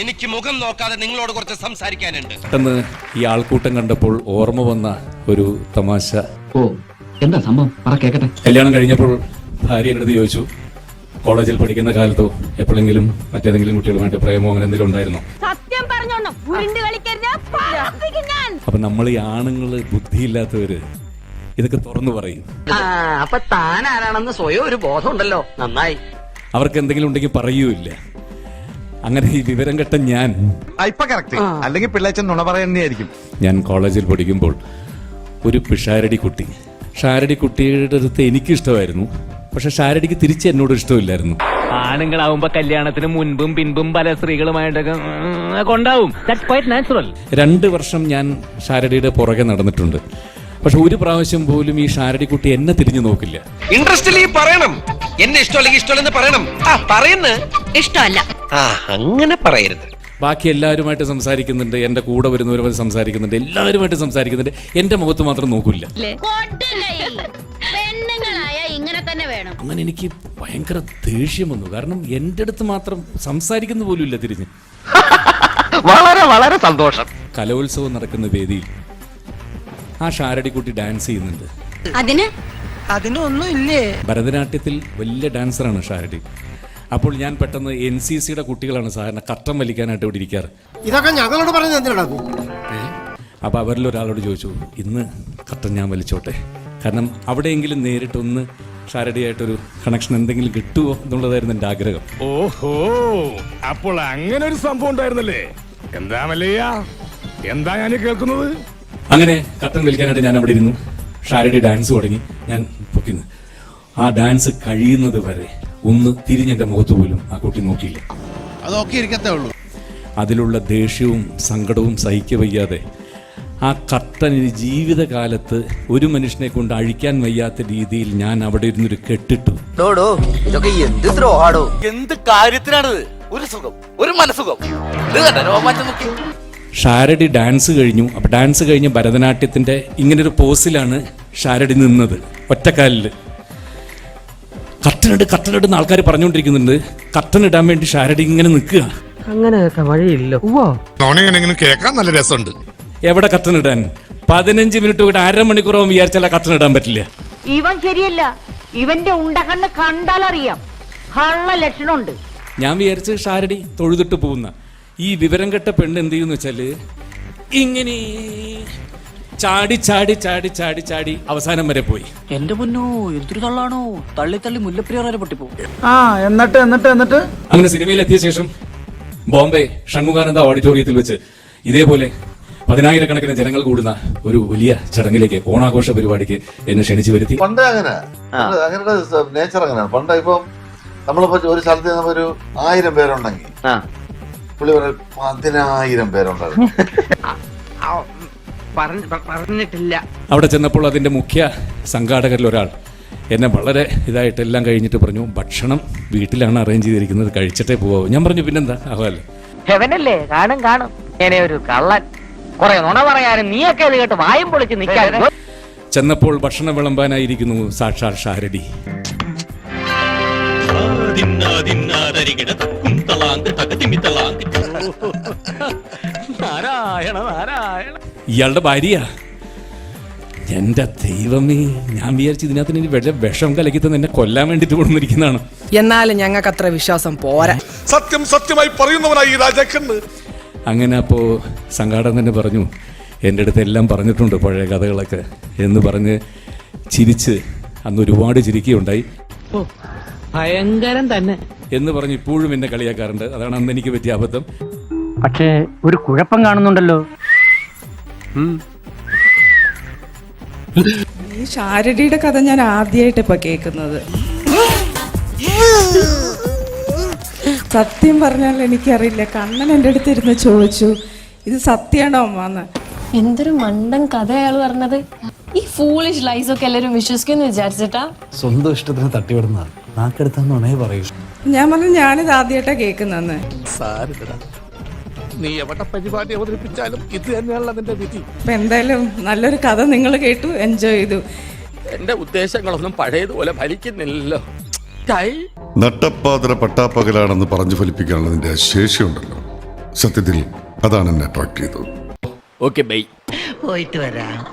എനിക്ക് മുഖം നോക്കാതെ നിങ്ങളോട് കുറച്ച് സംസാരിക്കാനുണ്ട്. പെട്ടെന്ന് ഈ ആൾക്കൂട്ടം കണ്ടപ്പോൾ ഓർമ്മ വന്ന ഒരു തമാശ. ഓ എന്താ സംഭവം പറ കേക്കട്ടെ. കല്യാണം കഴിഞ്ഞപ്പോൾ ഭാര്യ എടുത്ത് ചോദിച്ചു, കോളേജിൽ പഠിക്കുന്ന കാലത്തോ എപ്പോഴെങ്കിലും മറ്റേതെങ്കിലും കുട്ടികളുമായിട്ട് പ്രേമോ അങ്ങനെ എന്തെങ്കിലും ഉണ്ടായിരുന്നോ? സത്യം പറഞ്ഞോണം. അപ്പൊ നമ്മൾ ഈ ആണുങ്ങള് ബുദ്ധിയില്ലാത്തവര് ഇതൊക്കെ തുറന്നു പറയും. അപ്പൊ താൻ ആരാണെന്ന് സ്വയം ഒരു ബോധം ഉണ്ടല്ലോ, നന്നായി. അവർക്ക് എന്തെങ്കിലും ഉണ്ടെങ്കിൽ പറയൂല്ല. അങ്ങനെ ഈ വിവരം കെട്ട ഞാൻ അല്ലെങ്കിൽ പിള്ളേച്ചൻ നുണ പറയുന്നതായിരിക്കും. ഞാൻ കോളേജിൽ പഠിക്കുമ്പോൾ ഒരു പിഷാരടി കുട്ടി, ഷാരടി കുട്ടിയുടെ അടുത്ത് എനിക്കിഷ്ടമായിരുന്നു. പക്ഷെ ഷാരടിക്ക് തിരിച്ച് എന്നോട് ഇഷ്ടമില്ലായിരുന്നു. ആണുങ്ങളാവുമ്പോ കല്യാണത്തിന് മുൻപും പിൻപും പല സ്ത്രീകളുമായിട്ടൊക്കെ കൊണ്ടാവും. 2 വർഷം ഞാൻ ഷാരടിയുടെ പുറകെ നടന്നിട്ടുണ്ട്. പക്ഷെ ഒരു പ്രാവശ്യം പോലും ഈ ഷാരടി കുട്ടി എന്നെ തിരിഞ്ഞു നോക്കില്ല. ഇൻട്രസ്റ്റ് പറയണം. എന്നെ ഇഷ്ടമല്ലെങ്കിൽ ഇഷ്ടമല്ലെന്ന് പറയണം. പറയുന്ന ഇഷ്ടമല്ല അങ്ങനെ പറയരുത്. ബാക്കി എല്ലാവരുമായിട്ട് സംസാരിക്കുന്നുണ്ട്, എന്റെ കൂടെ വരുന്നവരുമായിട്ട് സംസാരിക്കുന്നുണ്ട്, എല്ലാവരുമായിട്ട് സംസാരിക്കുന്നുണ്ട്. എന്റെ മുഖത്ത് മാത്രം നോക്കില്ല. ഇങ്ങനെ തന്നെ വേണം. അങ്ങനെ എനിക്ക് ഭയങ്കര ദേഷ്യം വന്നു. കാരണം എന്റെ അടുത്ത് മാത്രം സംസാരിക്കുന്ന പോലും ഇല്ല തിരിഞ്ഞ്. വളരെ വളരെ സന്തോഷം. കലോത്സവം നടക്കുന്ന വേദിയിൽ ആ ഷാരടിക്കുട്ടി ഡാൻസ് ചെയ്യുന്നുണ്ട്. അതിനൊന്നും ഇല്ലേ? ഭരതനാട്യത്തിൽ വലിയ ഡാൻസറാണ് ഷാരടി. അപ്പോൾ ഞാൻ പെട്ടെന്ന് NCCയുടെ കുട്ടികളാണ് സാധാരണ കട്ടം വലിക്കാനായിട്ട് ഇവിടെ ഇരിക്കാറ്. ഇതൊക്കെ ഞങ്ങളോട് പറഞ്ഞത് എന്തിനാണ്? അപ്പൊ അവരിൽ ഒരാളോട് ചോദിച്ചു, ഇന്ന് കട്ടൻ ഞാൻ വലിച്ചോട്ടെ, കാരണം അവിടെയെങ്കിലും നേരിട്ടൊന്ന് ഷാരടിയായിട്ടൊരു കണക്ഷൻ എന്തെങ്കിലും കിട്ടുമോ എന്നുള്ളതായിരുന്നു എന്റെ ആഗ്രഹം. ഓഹോ, അപ്പോൾ അങ്ങനെ ഒരു സംഭവം ഉണ്ടായിരുന്നല്ലേ? എന്താ മല്ലയ്യ, എന്താ ഞാൻ കേൾക്കുന്നത്? അങ്ങനെ കട്ടൻ വലിക്കാനായിട്ട് ഞാൻ അവിടെ ഇരുന്നു. ഷാരടി ഡാൻസ് തുടങ്ങി. ഞാൻ പൊക്കിന്ന് ആ ഡാൻസ് കഴിയുന്നത് വരെ ഒന്ന് തിരിഞ്ഞെന്റെ മുഖത്ത് പോലും ആ കുട്ടി നോക്കിയില്ല. അതൊക്കെ ഇരിക്കത്തേ ഉള്ളൂ. അതിലുള്ള ദേഷ്യവും സങ്കടവും സഹിക്കവയ്യാതെ ആ കട്ടനിന് ജീവിതകാലത്ത് ഒരു മനുഷ്യനെ കൊണ്ട് അഴിക്കാൻ വയ്യാത്ത രീതിയിൽ ഞാൻ അവിടെ ഇരുന്നൊരു കെട്ടിട്ടു. ഇതൊക്കെ എന്ത് ദ്രോഹാടോ? എന്ത് കാര്യത്തിനാണത്? ഒരു സുഖം, ഒരു മനസുഖം. ഷാരടി ഡാൻസ് കഴിഞ്ഞു. അപ്പൊ ഡാൻസ് കഴിഞ്ഞ് ഭരതനാട്യത്തിന്റെ ഇങ്ങനൊരു പോസിലാണ് ഷാരടി നിന്നത്, ഒറ്റക്കാലില്. കട്ടനിടുന്ന ആൾക്കാർ പറഞ്ഞുകൊണ്ടിരിക്കുന്നുണ്ട്. കട്ടനിടാൻ വേണ്ടി ഷാരടി ഇങ്ങനെ നിൽക്കുക. അങ്ങനെയൊക്കെ വഴിയില്ലോ. കേൾക്കാൻ നല്ല രസമുണ്ട്. എവിടെ കട്ടനിടാൻ? 15 മിനിറ്റ് കൊണ്ട് 1/2 മണിക്കൂറാവും വിചാരിച്ചാൽ കട്ടനിടാൻ പറ്റില്ല. ഇവൻ ശരിയല്ല. ഇവന്റെ ഉണ്ടകണ്ണ് കണ്ടാലറിയാം കള്ള ലക്ഷണമുണ്ട്. ഞാൻ വിചാരിച്ച് ഷാരടി തൊഴുതിട്ട് പോകുന്ന. ഈ വിവരം കെട്ട പെണ്ണ് എന്ത് ചെയ്യുന്ന വെച്ചാല് ഇങ്ങനെ ചാടി ചാടി ചാടി ചാടി ചാടി അവസാനം വരെ പോയി. എന്റെ പൊന്നോ, എന്തൊരു തള്ളാണോ! തള്ളി തള്ളി മുല്ലപ്പെരിയാർ പൊട്ടിപ്പോ. എന്നിട്ട് അങ്ങനെ സിനിമയിലെത്തിയ ശേഷം ബോംബെ ഷൺമുഖാനന്ദ ഓഡിറ്റോറിയത്തിൽ വെച്ച് ഇതേപോലെ 10,000-കണക്കിന് ജനങ്ങൾ കൂടുന്ന ഒരു വലിയ ചടങ്ങിലേക്ക്, ഓണാഘോഷ പരിപാടിക്ക് എന്നെ ക്ഷണിച്ചു വരുത്തി. പണ്ട് അങ്ങനെയുടെ നേച്ചർ അങ്ങനെയാണ്. പണ്ട് ഇപ്പം നമ്മളിപ്പോ ഒരു സ്ഥലത്ത് ഒരു 1000 പേരുണ്ടെങ്കിൽ പുള്ളി 10,000 പേരുണ്ടായിരുന്നു. പറഞ്ഞിട്ടില്ല. അവിടെ ചെന്നപ്പോൾ അതിന്റെ മുഖ്യ സംഘാടകരിൽ ഒരാൾ എന്നെ വളരെ ഇതായിട്ട് എല്ലാം കഴിഞ്ഞിട്ട് പറഞ്ഞു, ഭക്ഷണം വീട്ടിലാണ് അറേഞ്ച് ചെയ്തിരിക്കുന്നത്, കഴിച്ചിട്ടേ പോവാം. ഞാൻ പറഞ്ഞു, പിന്നെന്താ ആവാല്ലേ, ഹെവനല്ലേ, കാണും. എന്നെ ഒരു കള്ളൻ, കുറെ നുണ പറയാനും നീയൊക്കെ ഇത് കേട്ട് വായും പൊളിച്ച് നിൽക്കാൻ. ചെന്നപ്പോൾ ഭക്ഷണം വിളമ്പാനായിരിക്കുന്നു സാക്ഷാൽ ഷാരടി. ഇയാളുടെ ഭാര്യ. എന്റെ ദൈവമേ, ഞാൻ വിചാരിച്ചു ഇതിനകത്ത് ഇനി വിഷം കലക്കി തന്നെ എന്നെ കൊല്ലാൻ വേണ്ടിട്ട് കൊണ്ടിരിക്കുന്നതാണ്. എന്നാലും ഞങ്ങൾക്ക് അത്ര വിശ്വാസം പോരാ. സത്യമായി പറയുന്നവനായി രാജാക്കന്ന്. അങ്ങനെ അപ്പോ സംഘാടകൻ തന്നെ പറഞ്ഞു, എൻ്റെ അടുത്ത് എല്ലാം പറഞ്ഞിട്ടുണ്ട് പഴയ കഥകളൊക്കെ എന്ന് പറഞ്ഞ് ചിരിച്ച് അന്ന് ഒരുപാട് ചിരിക്കുകയുണ്ടായി. ഭയങ്കരം തന്നെ എന്ന് പറഞ്ഞ് ഇപ്പോഴും എന്നെ കളിയാക്കാറുണ്ട്. അതാണ് അന്ന് എനിക്ക് പറ്റിയ അബദ്ധം. പക്ഷേ ഒരു കുഴപ്പം കാണുന്നുണ്ടല്ലോ. ഈ ഷാരടിയുടെ കഥ ഞാൻ ആദ്യമായിട്ട് ഇപ്പൊ കേൾക്കുന്നത്. സത്യം പറഞ്ഞാൽ എനിക്കറിയില്ല. കണ്ണൻ എൻ്റെ അടുത്ത് ഇരുന്ന് ചോദിച്ചു, ഇത് സത്യമാണോ അമ്മന്ന്. എന്തൊരു മണ്ടൻ കഥ അയാൾ പറഞ്ഞത്. ഈ ഫൂളിഷ് ലൈസ് ഒക്കെ എല്ലാവരും വിശ്വസിക്കുമെന്ന് വിചാരിച്ചിട്ടാ? സ്വന്തം ഇഷ്ടത്തിന് തട്ടിവിടുന്നതാണ്. നാക്കെടുത്താന്നേ പറയൂ. ഞാൻ പറഞ്ഞു, ഞാനിത് ആദ്യമായിട്ടാ കേൾക്കുന്നെന്ന്. നീ എവിടെ പരിപാടി അവതരിപ്പിച്ചാലും ഇത് തന്നെയാണല്ലോ അതിന്റെ വിധി. അപ്പൊ എന്തായാലും നല്ലൊരു കഥ നിങ്ങൾ കേട്ടു, എൻജോയ് ചെയ്തു. എന്റെ ഉദ്ദേശങ്ങളൊന്നും പഴയതുപോലെ ഫലിക്കുന്നില്ലല്ലോ. നട്ടപ്പാതിര പട്ടാപ്പകലാണെന്ന് പറഞ്ഞു ഫലിപ്പിക്കാനുള്ളതിന്റെ ശേഷിയുണ്ടല്ലോ. സത്യത്തിൽ അതാണ് എന്നെ അട്രാക്ട് ചെയ്തത്. Okay bye. പോയിട്ട് വരാം